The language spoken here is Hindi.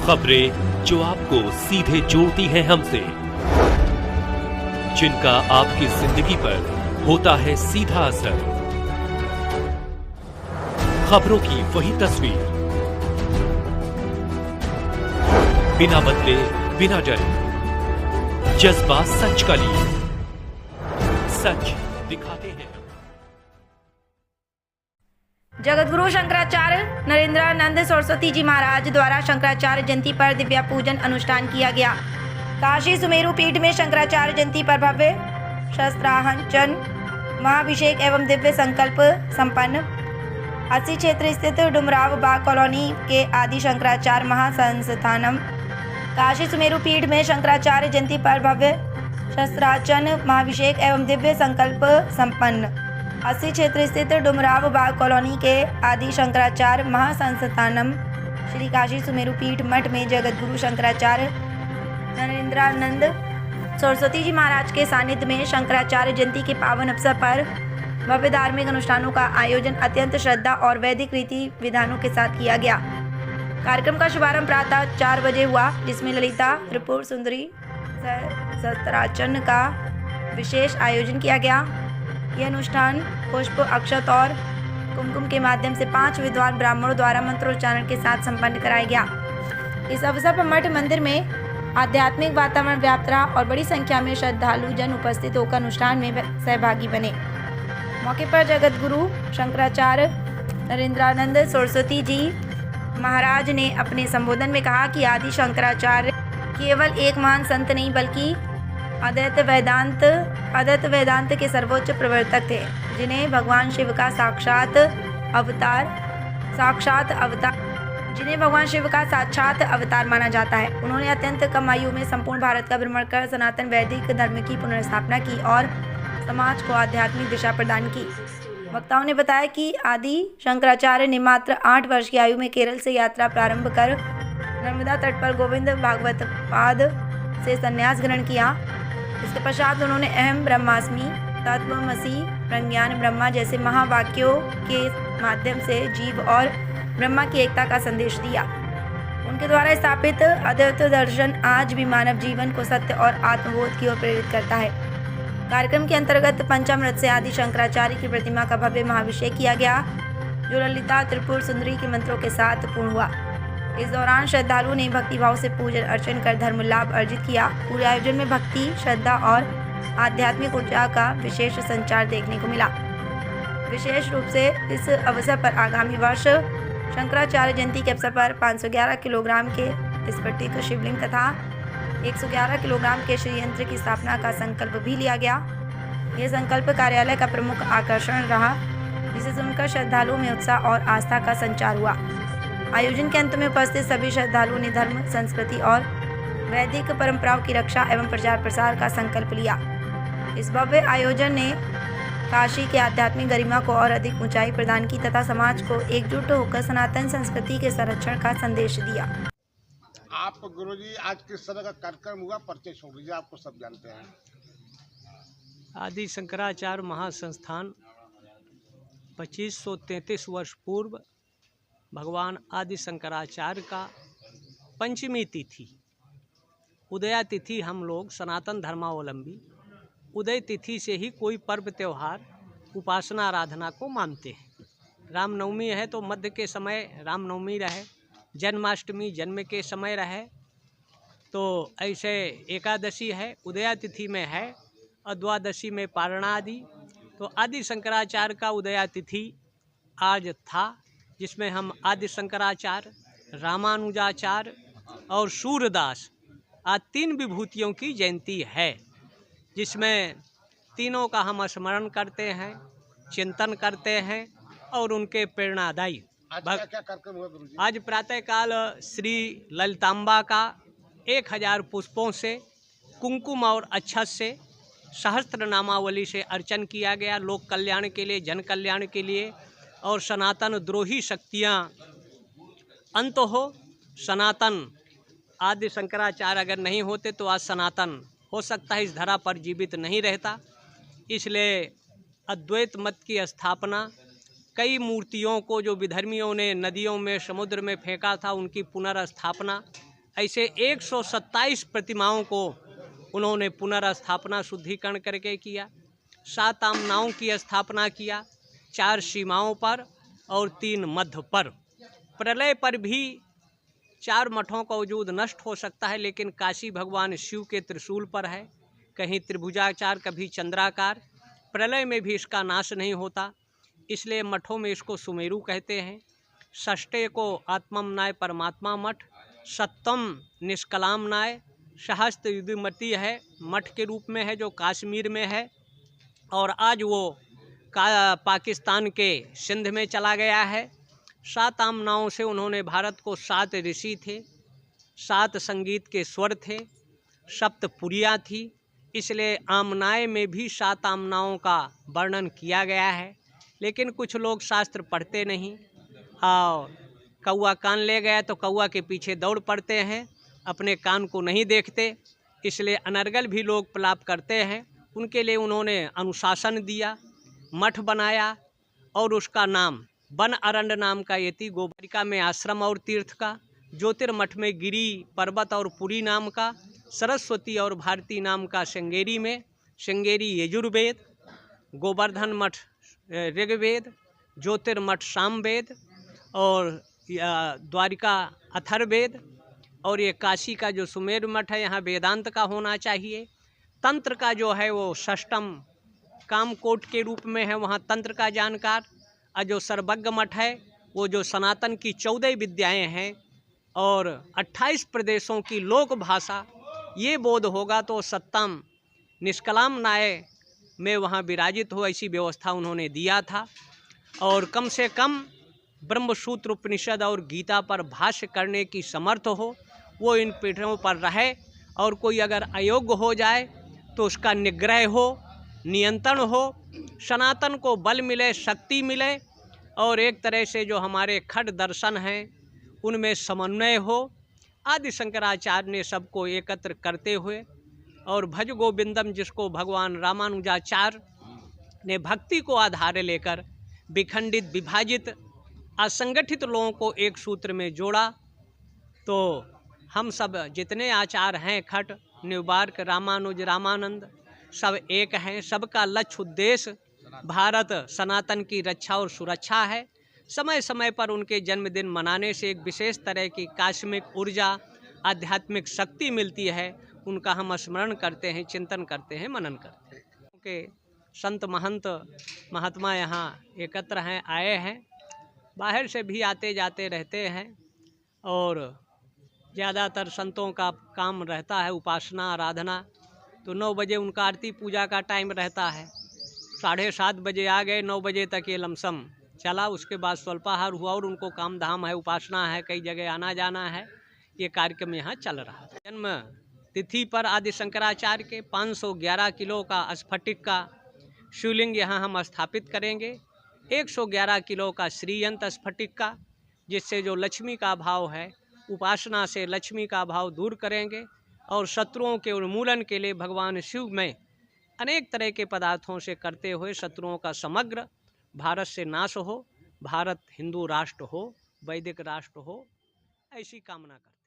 खबरें जो आपको सीधे जोड़ती हैं हमसे, जिनका आपकी जिंदगी पर होता है सीधा असर। खबरों की वही तस्वीर, बिना बदले बिना डरे, जज्बा सच का लिए, सच दिखाते हैं। जगतगुरु शंकराचार्य नरेंद्रानंद सरस्वती जी महाराज द्वारा शंकराचार्य जयंती पर दिव्या पूजन अनुष्ठान किया गया। काशी सुमेरु पीठ में शंकराचार्य जयंती पर भव्य शस्त्रांजन महाभिषेक एवं दिव्य संकल्प संपन्न। 80 क्षेत्र स्थित डुमराव बाग कॉलोनी के आदि शंकराचार्य महासंस्थानम काशी सुमेरु पीठ में शंकराचार्य जयंती पर भव्य शस्त्रार्चन महाभिषेक एवं दिव्य संकल्प संपन्न। 80 क्षेत्र स्थित डुमराव बाग कॉलोनी के आदि शंकराचार्य महासंस्थानम श्री काशी सुमेरु पीठ मठ में जगतगुरु शंकराचार्य नरेंद्रानंद सरस्वती जी महाराज के सानिध्य में शंकराचार्य जयंती के पावन अवसर पर भव्य धार्मिक अनुष्ठानों का आयोजन अत्यंत श्रद्धा और वैदिक रीति विधानों के साथ किया गया। कार्यक्रम का शुभारंभ प्रातः 4 बजे हुआ, जिसमें ललिता त्रिपुर सुंदरी शस्त्रार्चन का विशेष आयोजन किया गया। यह अनुष्ठान पुष्प अक्षत और कुमकुम के माध्यम से 5 विद्वान ब्राह्मणों द्वारा मंत्रोच्चारण के साथ संपन्न कराया गया। इस अवसर पर मठ मंदिर में आध्यात्मिक वातावरण व्याप्त रहा और बड़ी संख्या में श्रद्धालु जन उपस्थित होकर अनुष्ठान में सहभागी बने। मौके पर जगतगुरु शंकराचार्य नरेंद्रानंद सरस्वती जी महाराज ने अपने संबोधन में कहा कि आदि शंकराचार्य केवल एक महान संत नहीं बल्कि अद्वैत वेदांत के सर्वोच्च प्रवर्तक थे, जिन्हें भगवान शिव का साक्षात अवतार माना जाता है। उन्होंने अत्यंत कम आयु में संपूर्ण भारत का भ्रमण कर सनातन वैदिक धर्म की पुनर्स्थापना की और समाज को आध्यात्मिक दिशा प्रदान की। वक्ताओं ने बताया कि आदि शंकराचार्य ने मात्र 8 वर्ष की आयु में केरल से यात्रा प्रारंभ कर नर्मदा तट पर गोविंद भागवत पाद से संन्यास ग्रहण किया। इसके पश्चात उन्होंने अहम ब्रह्मास्मि, तत्वमसि, प्रज्ञान ब्रह्मा जैसे महावाक्यों के माध्यम से जीव और ब्रह्मा की एकता का संदेश दिया। उनके द्वारा स्थापित अद्वैत दर्शन आज भी मानव जीवन को सत्य और आत्मबोध की ओर प्रेरित करता है। कार्यक्रम के अंतर्गत पंचामृत से आदि शंकराचार्य की प्रतिमा का भव्य महाभिषेक किया गया, जो ललिता त्रिपुर सुंदरी के मंत्रों के साथ पूर्ण हुआ। इस दौरान श्रद्धालुओं ने भक्तिभाव से पूजन अर्चन कर धर्म लाभ अर्जित किया। पूरे आयोजन में भक्ति, श्रद्धा और आध्यात्मिक ऊर्जा का विशेष संचार देखने को मिला। विशेष रूप से इस अवसर पर आगामी वर्ष शंकराचार्य जयंती के अवसर पर 511 किलोग्राम के स्फटिक शिवलिंग तथा 111 किलोग्राम के श्रीयंत्र की स्थापना का संकल्प भी लिया गया। यह संकल्प कार्यालय का प्रमुख आकर्षण रहा, जिसे सुनकर श्रद्धालुओं में उत्साह और आस्था का संचार हुआ। आयोजन के अंत में उपस्थित सभी श्रद्धालुओं ने धर्म, संस्कृति और वैदिक परंपराओं की रक्षा एवं प्रचार प्रसार का संकल्प लिया। इस भव्य आयोजन ने काशी के आध्यात्मिक गरिमा को और अधिक ऊंचाई प्रदान की तथा समाज को एकजुट होकर सनातन संस्कृति के संरक्षण का संदेश दिया। आप गुरुजी आज किस तरह का कार्यक्रम हुआ, परिचय छोड़ दीजिए, आपको सब जानते हैं। आदि शंकराचार्य महासंस्थान 2533 वर्ष पूर्व भगवान आदि शंकराचार्य का पंचमी तिथि, उदया तिथि हम लोग सनातन धर्मावलंबी उदय तिथि से ही कोई पर्व त्यौहार, उपासना आराधना को मानते हैं। रामनवमी है तो मध्य के समय रामनवमी रहे, जन्माष्टमी जन्म के समय रहे, तो ऐसे एकादशी है उदया तिथि में है और द्वादशी में पारणा आदि। तो आदि शंकराचार्य का उदया तिथि आज था, जिसमें हम आदि शंकराचार्य, रामानुजाचार्य और सूरदास आज 3 विभूतियों की जयंती है, जिसमें तीनों का हम स्मरण करते हैं, चिंतन करते हैं और उनके प्रेरणादायी। आज क्या कार्यक्रम हुआ गुरुजी? आज प्रातःकाल श्री ललितांबा का 1000 पुष्पों से, कुमकुम और अक्षत से, सहस्त्र नामावली से अर्चन किया गया, लोक कल्याण के लिए, जन कल्याण के लिए। और सनातन द्रोही शक्तियाँ अंत हो। सनातन आदि शंकराचार्य अगर नहीं होते तो आज सनातन हो सकता है इस धरा पर जीवित नहीं रहता। इसलिए अद्वैत मत की स्थापना, कई मूर्तियों को जो विधर्मियों ने नदियों में, समुद्र में फेंका था, उनकी पुनर्स्थापना ऐसे 127 प्रतिमाओं को उन्होंने पुनर्स्थापना शुद्धिकरण करके किया। 7 आमनाओं की स्थापना किया, 4 सीमाओं पर और 3 मध्य पर। प्रलय पर भी 4 मठों का वजूद नष्ट हो सकता है, लेकिन काशी भगवान शिव के त्रिशूल पर है, कहीं त्रिभुजाकार कभी चंद्राकार। प्रलय में भी इसका नाश नहीं होता, इसलिए मठों में इसको सुमेरु कहते हैं। षष्ठे को आत्ममनाय परमात्मा मठ, सप्तम निष्कलाम नाय सहस्त्र युधिमती है, मठ के रूप में है जो कश्मीर में है, और आज वो पाकिस्तान के सिंध में चला गया है। 7 आमनाओं से उन्होंने भारत को 7 ऋषि थे, 7 संगीत के स्वर थे, सप्तपुरियाँ थी, इसलिए आमनाए में भी 7 आमनाओं का वर्णन किया गया है। लेकिन कुछ लोग शास्त्र पढ़ते नहीं और कौआ कान ले गया तो कौआ के पीछे दौड़ पड़ते हैं, अपने कान को नहीं देखते, इसलिए अनर्गल भी लोग प्रलाप करते हैं। उनके लिए उन्होंने अनुशासन दिया, मठ बनाया और उसका नाम वन अरण्य नाम का यति गोबरिका में आश्रम और तीर्थ का, ज्योतिर्मठ में गिरी पर्वत और पुरी नाम का, सरस्वती और भारती नाम का श्रृंगेरी में, श्रृंगेरी यजुर्वेद, गोवर्धन मठ ऋग्वेद, ज्योतिर्मठ सामवेद और द्वारिका अथर्ववेद, और ये काशी का जो सुमेर मठ है यहाँ वेदांत का होना चाहिए। तंत्र का जो है वो षष्टम कामकोट के रूप में है, वहाँ तंत्र का जानकार। और जो सर्वज्ञ मठ है वो जो सनातन की 14 विद्याएं हैं और 28 प्रदेशों की लोक भाषा ये बोध होगा तो सत्तम निष्कलाम नाय में वहाँ विराजित हो, ऐसी व्यवस्था उन्होंने दिया था। और कम से कम ब्रह्मसूत्र उपनिषद और गीता पर भाष्य करने की समर्थ हो, वो इन पीठों पर रहे, और कोई अगर अयोग्य हो जाए तो उसका निग्रह हो, नियंत्रण हो, सनातन को बल मिले, शक्ति मिले, और एक तरह से जो हमारे खट दर्शन हैं उनमें समन्वय हो। आदि शंकराचार्य ने सबको एकत्र करते हुए और भज गोविंदम, जिसको भगवान रामानुजाचार्य ने भक्ति को आधार लेकर विखंडित विभाजित असंगठित लोगों को एक सूत्र में जोड़ा, तो हम सब जितने आचार्य हैं, खट, निवार्क, रामानुज, रामानंद, सब एक हैं। सबका लक्ष्य उद्देश्य भारत सनातन की रक्षा और सुरक्षा है। समय समय पर उनके जन्मदिन मनाने से एक विशेष तरह की कास्मिक ऊर्जा, आध्यात्मिक शक्ति मिलती है। उनका हम स्मरण करते हैं, चिंतन करते हैं, मनन करते हैं। क्योंकि संत महंत महात्मा यहाँ एकत्र हैं, आए हैं, बाहर से भी आते जाते रहते हैं, और ज़्यादातर संतों का काम रहता है उपासना आराधना। तो 9 बजे उनका आरती पूजा का टाइम रहता है, 7:30 बजे आ गए, 9 बजे तक ये लमसम चला, उसके बाद स्वल्पाहार हुआ और उनको काम धाम है, उपासना है, कई जगह आना जाना है, ये कार्यक्रम यहाँ चल रहा है। जन्म तिथि पर आदि शंकराचार्य के 511 किलो का स्फटिक का शिवलिंग यहाँ हम स्थापित करेंगे, 111 किलो का श्रीयंत स्फटिक का, जिससे जो लक्ष्मी का भाव है, उपासना से लक्ष्मी का भाव दूर करेंगे, और शत्रुओं के उन्मूलन के लिए भगवान शिव में अनेक तरह के पदार्थों से करते हुए शत्रुओं का समग्र भारत से नाश हो, भारत हिंदू राष्ट्र हो, वैदिक राष्ट्र हो, ऐसी कामना करते हैं।